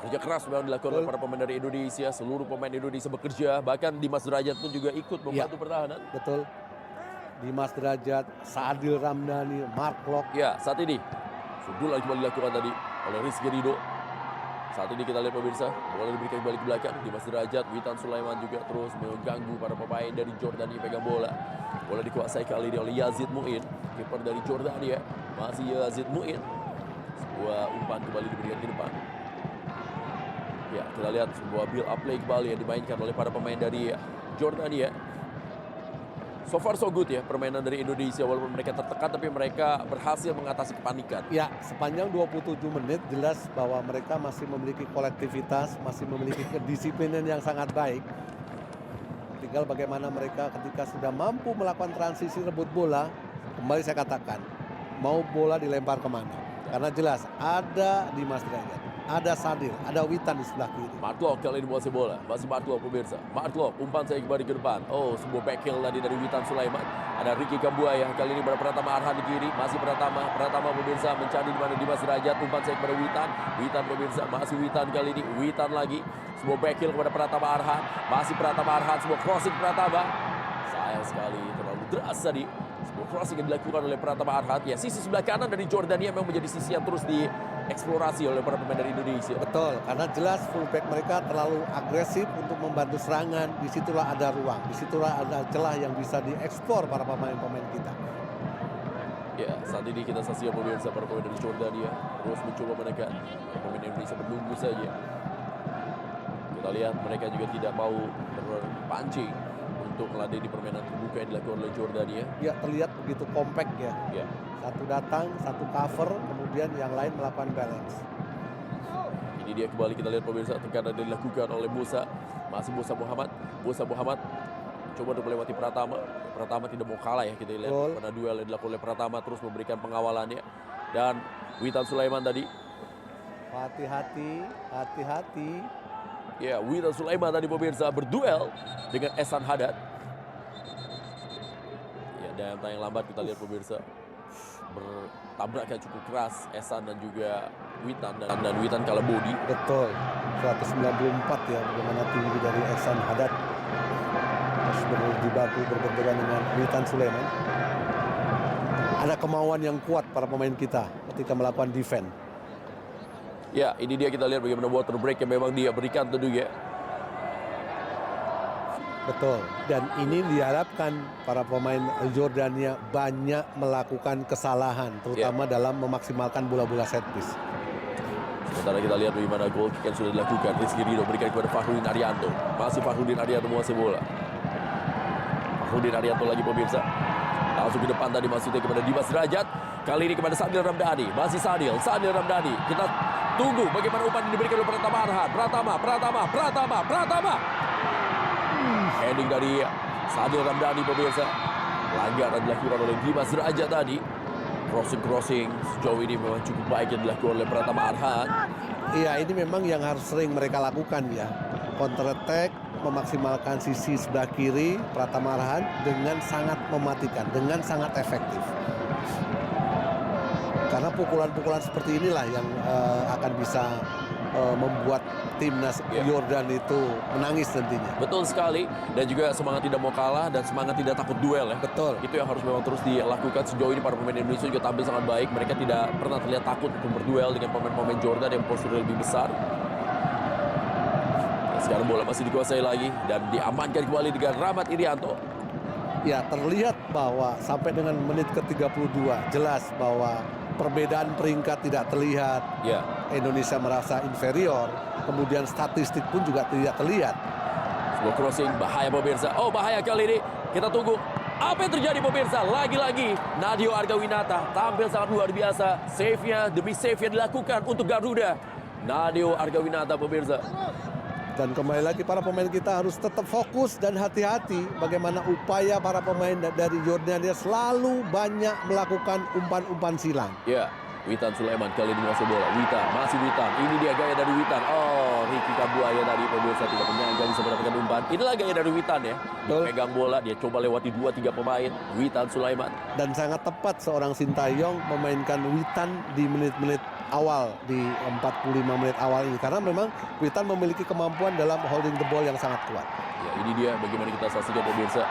Kerja keras memang dilakukan oleh para pemain dari Indonesia. Seluruh pemain Indonesia bekerja. Bahkan Dimas Derajat pun juga ikut membantu pertahanan. Betul. Dimas Derajat, Sadil Ramdhani, Mark Locke. Ya, saat ini Sudul lagi dilakukan tadi oleh Rizky Ridho. Saat ini kita lihat pemirsa, bola diberikan kembali ke belakang. Dimas Derajat, Witan Sulaiman juga terus mengganggu para pemain dari Jordania pegang bola. Bola dikuasai kali ini oleh Yazid Mu'in, kiper dari Jordania. Masih Yazid Mu'in. Sebuah umpan kembali diberikan di depan. Ya, kita lihat sebuah build up play kembali yang dimainkan oleh para pemain dari Jordania. So far so good ya permainan dari Indonesia, walaupun mereka tertekan tapi mereka berhasil mengatasi kepanikan. Ya, sepanjang 27 menit jelas bahwa mereka masih memiliki kolektivitas, masih memiliki kedisiplinan yang sangat baik. Tinggal bagaimana mereka ketika sudah mampu melakukan transisi rebut bola, kembali saya katakan, mau bola dilempar kemana. Karena jelas ada Dimas Derajat, ada Sadil, ada Witan di sebelah kiri. Mark Locke kali ini menguasai bola. Masih Mark Locke pemirsa. Mark Locke umpan saya kembali ke depan. Oh, sebuah back heel tadi dari Witan Sulaiman. Ada Ricky Kambuaya kali ini pada Pratama Arhan di kiri. Masih Pratama pemirsa mencari di mana Dimas Derajat. Umpan saya kepada Witan. Witan pemirsa, masih Witan kali ini. Witan lagi. Sebuah back heel kepada Pratama Arhan. Masih Pratama Arhan, sebuah crossing Pratama. Sayang sekali terlalu deras tadi. Sebuah crossing yang dilakukan oleh Pratama Arhan. Ya, sisi sebelah kanan dari Jordania memang menjadi sisi yang terus dieksplorasi oleh para pemain dari Indonesia. Betul, karena jelas fullback mereka terlalu agresif untuk membantu serangan. Disitulah ada ruang, disitulah ada celah yang bisa dieksplor para pemain-pemain kita. Ya, saat ini kita saksikan pemirsa para pemain dari Jordania terus mencoba menekan. Pemain Indonesia menunggu saja. Kita lihat mereka juga tidak mau terpancing untuk meladeni permainan terbuka yang dilakukan oleh Jordania. Ya, terlihat begitu kompak ya. Ya. Satu datang, satu cover, kemudian yang lain melakukan balance. Ini dia kembali kita lihat pemirsa, tekanan yang dilakukan oleh Musa. Masih Musa Muhammad. Musa Muhammad coba untuk melewati Pratama. Pratama tidak mau kalah ya, kita lihat pada duel yang dilakukan oleh Pratama terus memberikan pengawalannya. Dan Witan Sulaiman tadi. Hati-hati, hati-hati. Ya, Witan Sulaiman tadi pemirsa berduel dengan Ehsan Haddad. Ya, dan tayang lambat kita lihat pemirsa. bertabrakan cukup keras Ehsan dan juga Witan, dan Witan kalah body. Betul, 194 ya, bagaimana tinggi dari Ehsan Haddad. Harus berjibaku berbenturan dengan Witan Sulaiman. Ada kemauan yang kuat para pemain kita ketika melakukan defense. Ya, ini dia kita lihat bagaimana water break yang memang dia berikan tentunya. Betul, dan ini diharapkan para pemain Jordania banyak melakukan kesalahan, terutama dalam memaksimalkan bola-bola set piece. Sementara kita lihat bagaimana goal kick yang sudah dilakukan. Rizky Ridho berikan kepada Fakhrudin Arianto. Masih Fakhrudin Arianto menguasai bola. Fakhrudin Arianto lagi pemirsa. Langsung ke depan tadi maksudnya kepada Dimas Derajat. Kali ini kepada Sadil Ramdhani. Masih Sadil Ramdhani. Kita tunggu bagaimana umpan yang diberikan oleh Pratama Arhan. Pratama. Heading dari Sadil Ramdhani pemirsa. Pelanggaran dilakukan oleh Dimas Derajat tadi. Crossing sejauh ini memang cukup baik yang dilakukan oleh Pratama Arhan. Iya, ini memang yang harus sering mereka lakukan ya. Counter attack, memaksimalkan sisi sebelah kiri Pratama Arhan dengan sangat mematikan, dengan sangat efektif. Karena pukulan-pukulan seperti inilah yang akan bisa membuat timnas Yordan itu menangis nantinya. Betul sekali, dan juga semangat tidak mau kalah dan semangat tidak takut duel ya. Betul. Itu yang harus memang terus dilakukan. Sejauh ini para pemain Indonesia juga tampil sangat baik. Mereka tidak pernah terlihat takut untuk berduel dengan pemain-pemain Jordan yang posturnya lebih besar. Dan sekarang bola masih dikuasai lagi dan diamankan kembali dengan Rahmat Irianto. Ya, terlihat bahwa sampai dengan menit ke-32 jelas bahwa perbedaan peringkat tidak terlihat. Ya. Indonesia merasa inferior, kemudian statistik pun juga tidak terlihat. Sebuah crossing, bahaya pemirsa. Oh, bahaya kali ini. Kita tunggu apa yang terjadi pemirsa. Lagi-lagi Nadeo Argawinata tampil sangat luar biasa. Save-nya demi save yang dilakukan untuk Garuda. Nadeo Argawinata pemirsa. Dan kembali lagi para pemain kita harus tetap fokus dan hati-hati bagaimana upaya para pemain dari Jordania selalu banyak melakukan umpan-umpan silang. Ya, Witan Sulaiman kali ini menguasai bola. Masih Witan. Ini dia gaya dari Witan. Oh, Ricky Kabuaya tadi pemirsa tidak menyangka bisa mendapatkan umpan. Inilah gaya dari Witan ya. Dia pegang bola, dia coba lewati 2-3 pemain. Witan Sulaiman. Dan sangat tepat seorang Sintayong memainkan Witan di menit-menit awal, di 45 menit awal ini. Karena memang Witan memiliki kemampuan dalam holding the ball yang sangat kuat. Ya, ini dia bagaimana kita saksikan pemirsa.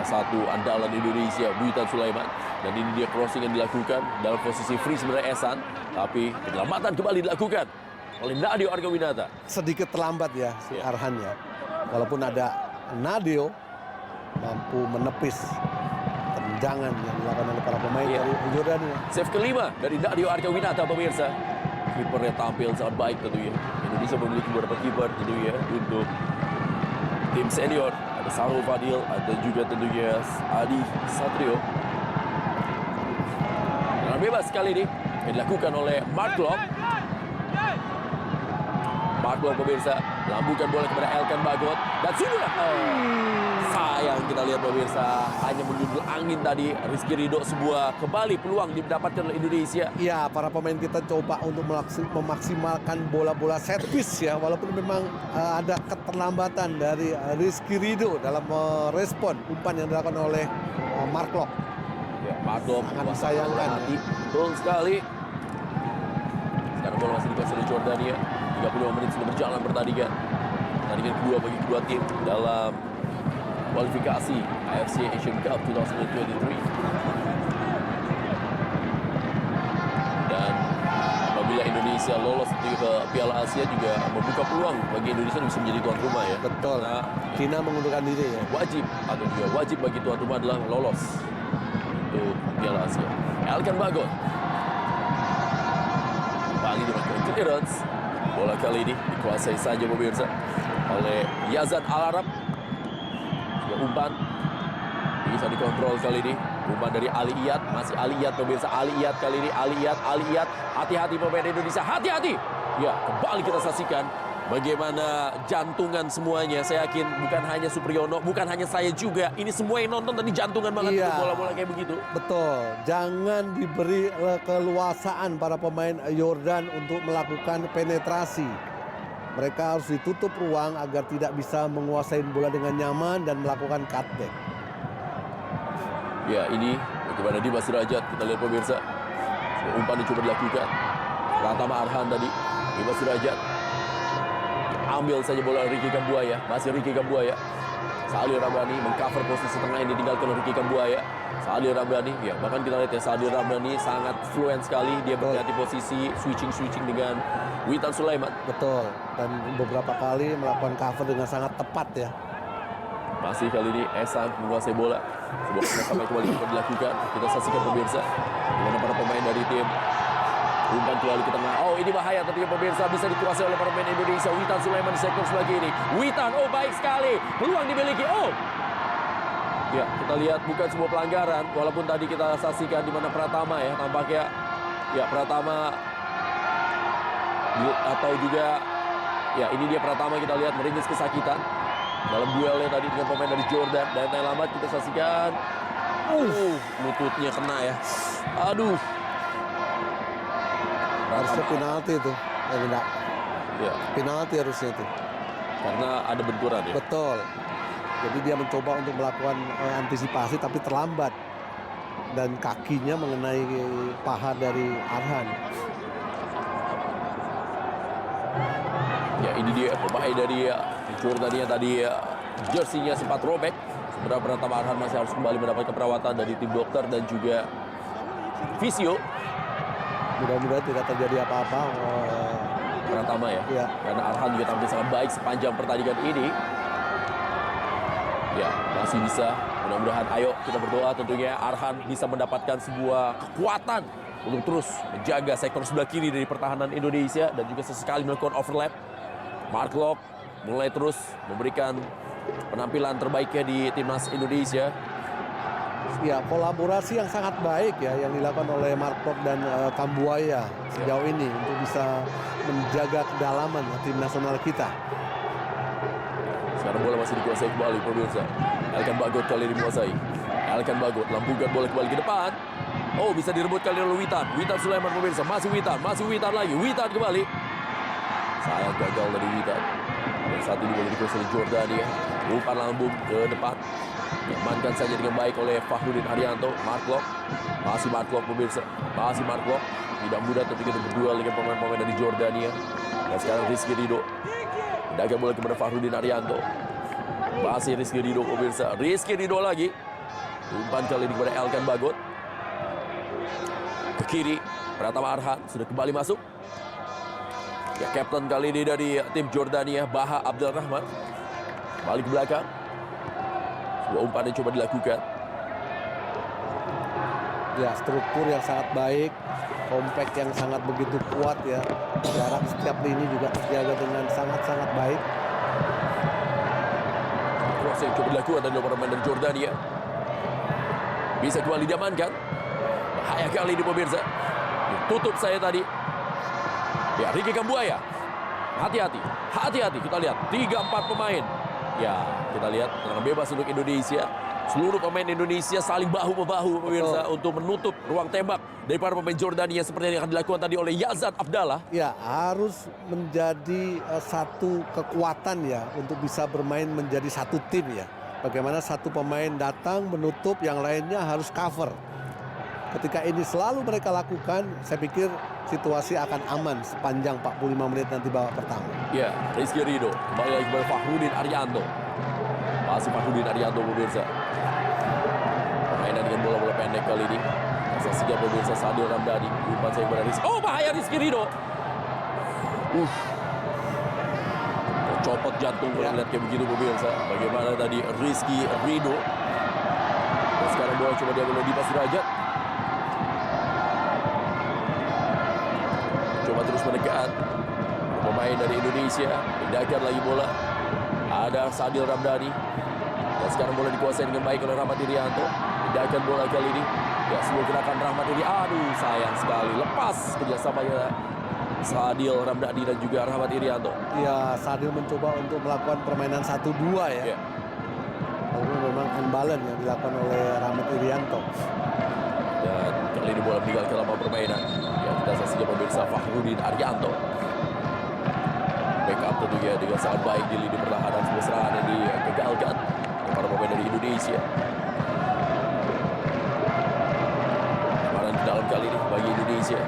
Salah satu andalan Indonesia, Witan Sulaiman. Dan ini dia crossing yang dilakukan dalam posisi free sebenarnya Ehsan. Tapi penyelamatan kembali dilakukan oleh Nadeo Argawinata. Sedikit terlambat ya si Arhan ya. Walaupun ada Nadeo mampu menepis tendangan yang dilakukan oleh para pemain dari Jordania. Save kelima dari Nadeo Argawinata pemirsa. Kipernya tampil sangat baik tentunya. Indonesia memiliki beberapa kiper tentunya untuk tim senior. Ada Sarul Fadil, ada juga tentunya Adi Satrio. Dengan bebas kali ini yang dilakukan oleh Mark Locke. Mark Locke pemirsa lambungkan bola kepada Elkan Bagot dan sudah sayang kita lihat pemirsa hanya menjudul angin tadi. Rizky Ridho sebuah kembali peluang didapatkan oleh Indonesia. Ya, para pemain kita coba untuk memaksimalkan bola-bola set piece ya, walaupun memang ada keterlambatan dari Rizky Ridho dalam merespon umpan yang dilakukan oleh Mark Locke. Ya, Mark Locke sangat disayangkan. Betul sekali. Sekarang bola masih dikuasai oleh Jordania. 35 menit sudah berjalan pertandingan. Pertandingan kedua bagi kedua tim dalam kualifikasi AFC Asian Cup 2023. Dan apabila Indonesia lolos ke Piala Asia juga membuka peluang bagi Indonesia bisa menjadi tuan rumah ya. Betul. Nah, China mengundurkan diri ya. Wajib bagi tuan rumah adalah lolos untuk Piala Asia. Elkan Bagot kembali dilakukan clearance. Bola kali ini dikuasai saja pemirsa oleh Yazan Al-Arab. Sebuah umpan bisa dikontrol kali ini. Umpan dari Ali Iyad, masih Ali Iyad pemirsa. Ali Iyad kali ini, Ali Iyad. Hati-hati pemain Indonesia, hati-hati. Ya, kembali kita saksikan bagaimana jantungan semuanya. Saya yakin bukan hanya Supriyono, bukan hanya saya juga. Ini semua yang nonton tadi jantungan banget untuk bola-bola kayak begitu. Betul. Jangan diberi keleluasaan para pemain Yordan untuk melakukan penetrasi. Mereka harus ditutup ruang agar tidak bisa menguasai bola dengan nyaman dan melakukan cutback. Ya, ini bagaimana Dimas Derajat, kita lihat pemirsa. Sebuah umpan dicoba dilakukan. Pratama Arhan tadi, Dimas Derajat. Ambil saja bola Ricky Kambuaya, masih Ricky Kambuaya. Sadil Ramdhani mengcover posisi tengah yang ditinggalkan oleh Ricky Kambuaya. Sadil Ramdhani, ya bahkan kita lihat ya Sadil Ramdhani sangat fluent sekali. Dia berganti posisi, switching dengan Witan Sulaiman. Betul, dan beberapa kali melakukan cover dengan sangat tepat ya. Masih kali ini Ehsan menguasai bola. Sebuah sampai kembali dilakukan. Kita saksikan pemirsa dengan para pemain dari tim. Umpan kembali ke tengah. Oh, ini bahaya tentunya pemirsa, bisa dikuasai oleh pemain Indonesia. Witan Sulaiman di sektor sebelah kiri. Witan, oh baik sekali. Peluang dimiliki. Oh. Ya, kita lihat bukan sebuah pelanggaran. Walaupun tadi kita saksikan di mana Pratama ya, tampaknya ya Pratama atau juga ya ini dia Pratama, kita lihat meringis kesakitan dalam duelnya tadi dengan pemain dari Jordan. Dan yang lambat kita saksikan. Lututnya kena ya. Aduh. Harusnya penalti itu. Enggak. Ya. Penalti harusnya itu. Karena ada benturan ya. Betul. Jadi dia mencoba untuk melakukan antisipasi tapi terlambat. Dan kakinya mengenai paha dari Arhan. Ya, ini dia pemain dari Jordania tadi jersinya sempat robek. Sebenarnya Pratama Arhan masih harus kembali mendapatkan perawatan dari tim dokter dan juga fisio. Mudah-mudahan tidak terjadi apa-apa. Pratama ya. Ya. Karena Arhan juga tampil sangat baik sepanjang pertandingan ini. Ya, masih bisa. Mudah-mudahan ayo kita berdoa tentunya Arhan bisa mendapatkan sebuah kekuatan untuk terus menjaga sektor sebelah kiri dari pertahanan Indonesia dan juga sesekali melakukan overlap. Mark Locke mulai terus memberikan penampilan terbaiknya di timnas Indonesia. Ya, kolaborasi yang sangat baik ya yang dilakukan oleh Mark Locke dan Kambuaya sejauh ini untuk bisa menjaga kedalaman tim nasional kita. Sekarang bola masih dikuasai kembali pemirsa. Elkan Bagot kali ini menguasai. Elkan Bagot lambungkan bola kembali ke depan. Oh, bisa direbut kali oleh Witan. Witan Sulaiman pemirsa, masih Witan lagi. Witan kembali. Sayang gagal dari Witan. Dan saat ini bola dikuasai oleh Jordania. Umpan lambung ke depan. Diamankan saja dengan baik oleh Fahrudin Arianto. Mark Locke. Masih Mark Locke pemirsa. Masih Mark Locke. Tidak mudah tentunya untuk berduel dengan pemain-pemain dari Jordania. Dan sekarang Rizky Ridho. Dagang bola kepada Fahrudin Arianto. Masih Rizky Ridho pemirsa. Rizky Ridho lagi. Umpan kali ini kepada Elkan Bagot. Ke kiri. Pratama Arhan sudah kembali masuk. Ya, kapten kali ini dari tim Jordania, Baha Abdul Rahman. Balik ke belakang. Sebuah umpan yang coba dilakukan. Ya, struktur yang sangat baik, kompak yang sangat begitu kuat ya. Jarak setiap lini juga terjaga dengan sangat-sangat baik. Cross yang coba dilakukan dari pemain dari Jordania. Bisa kembali diamankan. Bahaya kali ini pemirsa. Tutup saya tadi. Ya, Ricky Kambuaya. Hati-hati. Kita lihat 3-4 pemain. Ya, kita lihat tendangan bebas untuk Indonesia. Seluruh pemain Indonesia saling bahu-membahu pemirsa untuk menutup ruang tembak dari para pemain Jordania seperti yang akan dilakukan tadi oleh Yazan Abdallah. Ya, harus menjadi satu kekuatan ya untuk bisa bermain menjadi satu tim ya. Bagaimana satu pemain datang menutup, yang lainnya harus cover. Ketika ini selalu mereka lakukan, saya pikir situasi akan aman sepanjang 45 menit nanti babak pertama. Ya, Rizky Ridho kembali lagi kepada Fahrudin Arianto. Masih Fahrudin Arianto pemirsa. Permainan dengan bola-bola pendek kali ini. Saksikan pemirsa Sadil Ramdhani. Umpan saya kepada Rizky. Oh, bahaya Rizky Ridho. Copot jantung kalau melihat kayak begitu pemirsa. Bagaimana tadi Rizky Ridho. Dan sekarang bola coba diambil oleh Dimas Derajat. Coba terus mendekat. Pemain dari Indonesia pindahkan lagi bola. Ada Sadil Ramdhani. Dan sekarang bola dikuasai dengan baik oleh Rahmat Irianto. Pindahkan bola kali ini. Ya, sebuah gerakan Rahmat Irianto. Aduh, sayang sekali. Lepas kerjasamanya Sadil Ramdhani dan juga Rahmat Irianto. Ya, Sadil mencoba untuk melakukan permainan 1-2 ya. Lalu memang unbalance yang dilakukan oleh Rahmat Irianto. Dan kali ini bola meninggalkan lama permainan. Ya, kita saksikan pemirsa Fahrudin Arianto. Backup tentunya dengan sangat baik di lini pertahanan, sebuah serangan yang digagalkan oleh para pemain dari Indonesia. kali ini bagi Indonesia.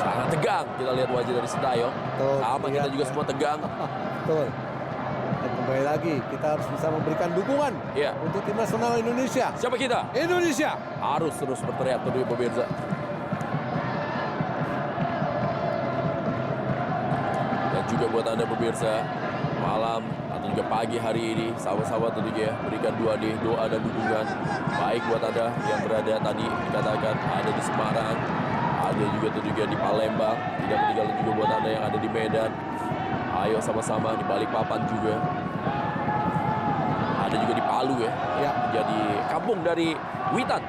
Sangat tegang kita lihat wajah dari Sintayong. Sama kita juga semua tegang. Betul. Dan kembali lagi kita harus bisa memberikan dukungan untuk tim nasional Indonesia. Siapa kita? Indonesia. Harus terus berteriak tentunya pemirsa. Dan juga buat Anda pemirsa, malam atau juga pagi hari ini sama-sama tentunya berikan doa dan dukungan baik buat Anda yang berada tadi dikatakan ada di Semarang, ada juga tentunya di Palembang, tidak ketinggalan juga buat Anda yang ada di Medan. Ayo sama-sama di Balikpapan juga. Ada juga di Palu ya. Menjadi kampung dari Witan.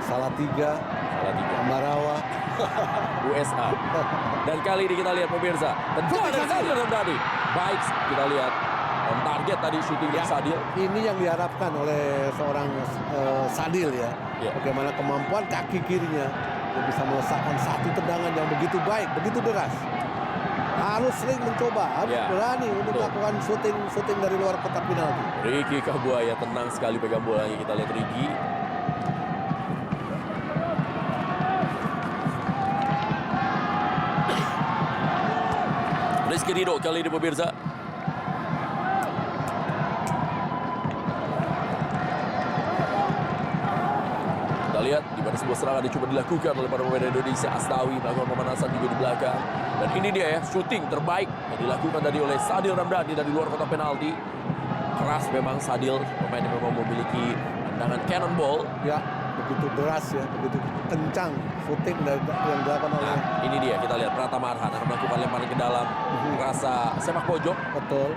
Salatiga. Ambarawa. USA. Dan kali ini kita lihat pemirsa, tendangan dari Sadil Ramdhani. Baik kita lihat on target tadi shooting dari Sadil. Ini yang diharapkan oleh seorang Sadil ya. Bagaimana kemampuan kaki kirinya yang bisa melesakkan satu tendangan yang begitu baik, begitu deras. Harus sering mencoba, harus berani untuk melakukan shooting dari luar kotak penalti. Ricky Kambuaya tenang sekali pegang bolanya. Kita lihat Ricky. Rizky Ridho kali ini pemirsa. Kita lihat di mana sebuah serangan dicoba dilakukan oleh para pemain Indonesia. Asnawi melakukan pemanasan juga di belakang. Dan ini dia ya, shooting terbaik yang dilakukan tadi oleh Sadil Ramdhani dari luar kotak penalti. Keras memang Sadil, pemain yang memang memiliki tendangan cannonball. Ya, begitu deras ya, begitu kencang shooting yang dilakukan oleh. Nah, ini dia kita lihat Pratama Arhan akan melakukan lemparan ke dalam rasa sepak pojok. Betul.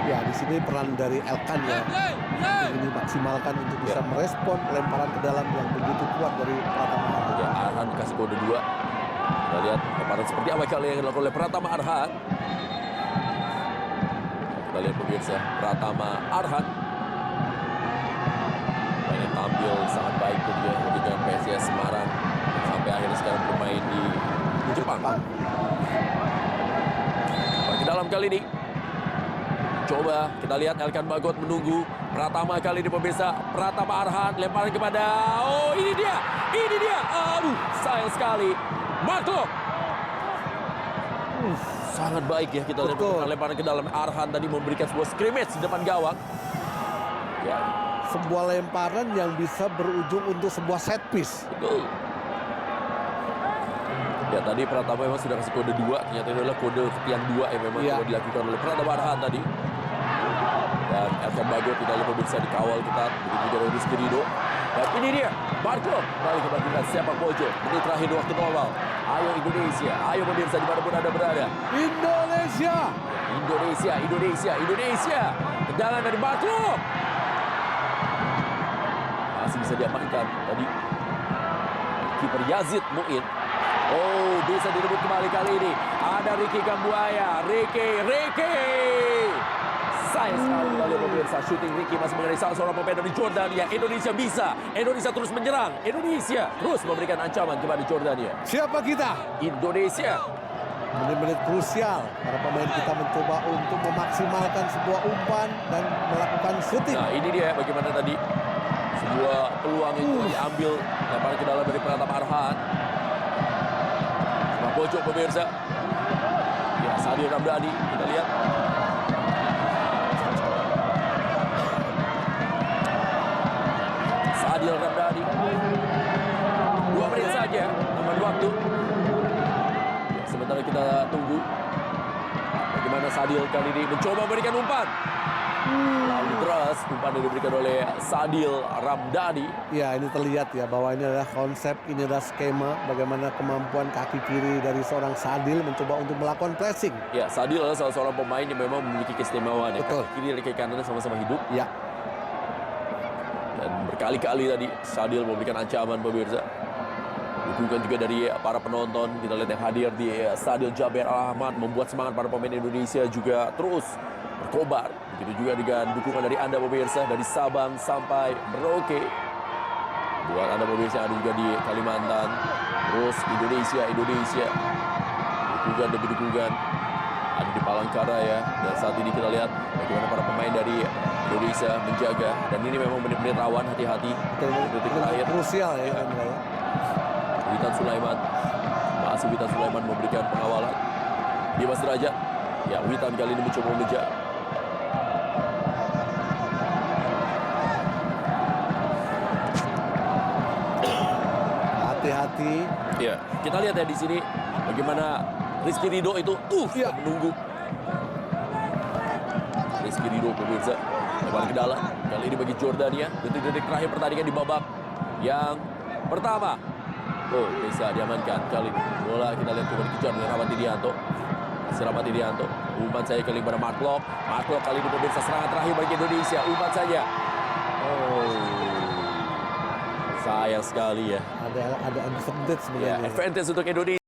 Ya, di sini peran dari Elkan ya. Ini dimaksimalkan untuk bisa merespon lemparan ke dalam yang begitu kuat dari Pratama Arhan. Ya, Arhan kasih kode 2. Kita lihat lemparan seperti apa kali yang dilakukan oleh Pratama Arhan. Kita lihat pemirsa, Pratama Arhan yang tampil sangat baik juga dengan PSIS Semarang sampai akhirnya sekarang bermain di Jepang. Ke dalam kali ini. Coba kita lihat Elkan Bagot menunggu Pratama kali ini pemirsa. Pratama Arhan lemparan kepada, oh ini dia, aduh sayang sekali. Marco sangat baik ya kita lihat lemparan ke dalam. Arhan tadi memberikan sebuah scrimmage di depan gawang. Ya. Sebuah lemparan yang bisa berujung untuk sebuah set piece. Betul. Ya tadi Pratama memang sudah kasih kode 2. Ternyata ini adalah kode yang 2 yang memang coba dilakukan oleh Pratama Arhan tadi. Dan Elkan Bagot kita lihat pemirsa dikawal ketat. Begitu juga dari Rizky Ridho. Dan ini dia, Marco balik kebangkitan sepak pojok. Ini terakhir waktu normal. Ayo Indonesia, ayo pemirsa dimanapun Anda berada. Indonesia. Tendangan dari Marco. Masih bisa diamankan tadi. Kiper Yazid Mu'in. Oh, bisa direbut kembali kali ini. Ada Ricky Kambuaya. Ricky. Sayang sekali kita lihat pemirsa. Shooting Ricky masih mengenai salah seorang pemain dari Jordania. Indonesia bisa. Indonesia terus menyerang. Indonesia terus memberikan ancaman kepada Jordania. Siapa kita? Indonesia. Menit-menit krusial. Para pemain kita mencoba untuk memaksimalkan sebuah umpan dan melakukan shooting. Nah, ini dia bagaimana tadi sebuah peluang itu diambil. Lemparan ke dalam dari Pratama Arhan. Pojok pemirsa. Ya, Sadil Ramdhani kita lihat. Sadil Ramdhani. 2 menit saja tambah waktu. Ya, sementara kita tunggu bagaimana Sadil kali ini mencoba memberikan umpan. Lalu terus umpan yang diberikan oleh Sadil Ramdhani. Ya, ini terlihat ya bahwa ini adalah konsep, ini adalah skema bagaimana kemampuan kaki kiri dari seorang Sadil mencoba untuk melakukan pressing. Ya, Sadil adalah salah seorang pemain yang memang memiliki keistimewaan. Betul. Kaki kiri dan kaki kanannya sama-sama hidup. Ya. Dan berkali-kali tadi Sadil memberikan ancaman pemirsa. Dukungan juga dari para penonton. Kita lihat yang hadir di Stadion Jaber Al-Ahmad membuat semangat para pemain Indonesia juga terus berkobar. Begitu juga dengan dukungan dari Anda pemirsa dari Sabang sampai Merauke. Buat Anda pemirsa yang ada juga di Kalimantan. Terus Indonesia. Dukungan demi dukungan. ada di Palangkaraya. Dan saat ini kita lihat bagaimana para pemain dari Indonesia menjaga. Dan ini memang menit-menit rawan, hati-hati. Detik terakhir. Krusial ya. Witan Sulaiman. Masih Witan Sulaiman memberikan pengawalan. Dimas Derajat. Ya, Witan kali ini mencoba mengejar. Hati-hati. Ya, kita lihat ya di sini bagaimana Rizky Ridho itu Ya. menunggu. Rizky Ridho pemirsa lebar ke dalam. Kali ini bagi Jordania. Detik-detik terakhir pertandingan di babak yang pertama. Oh, bisa diamankan kali ini. Bola kita lihat coba dikejar oleh Rahmat Irianto. Rahmat Irianto. Umpan saya kali pada Mark Locke. Mark Locke kali ini pemirsa serangan terakhir bagi Indonesia. Umpan saja. Oh. Sayang sekali ya. Ada advantage Ya, sebenarnya. advantage untuk Indonesia.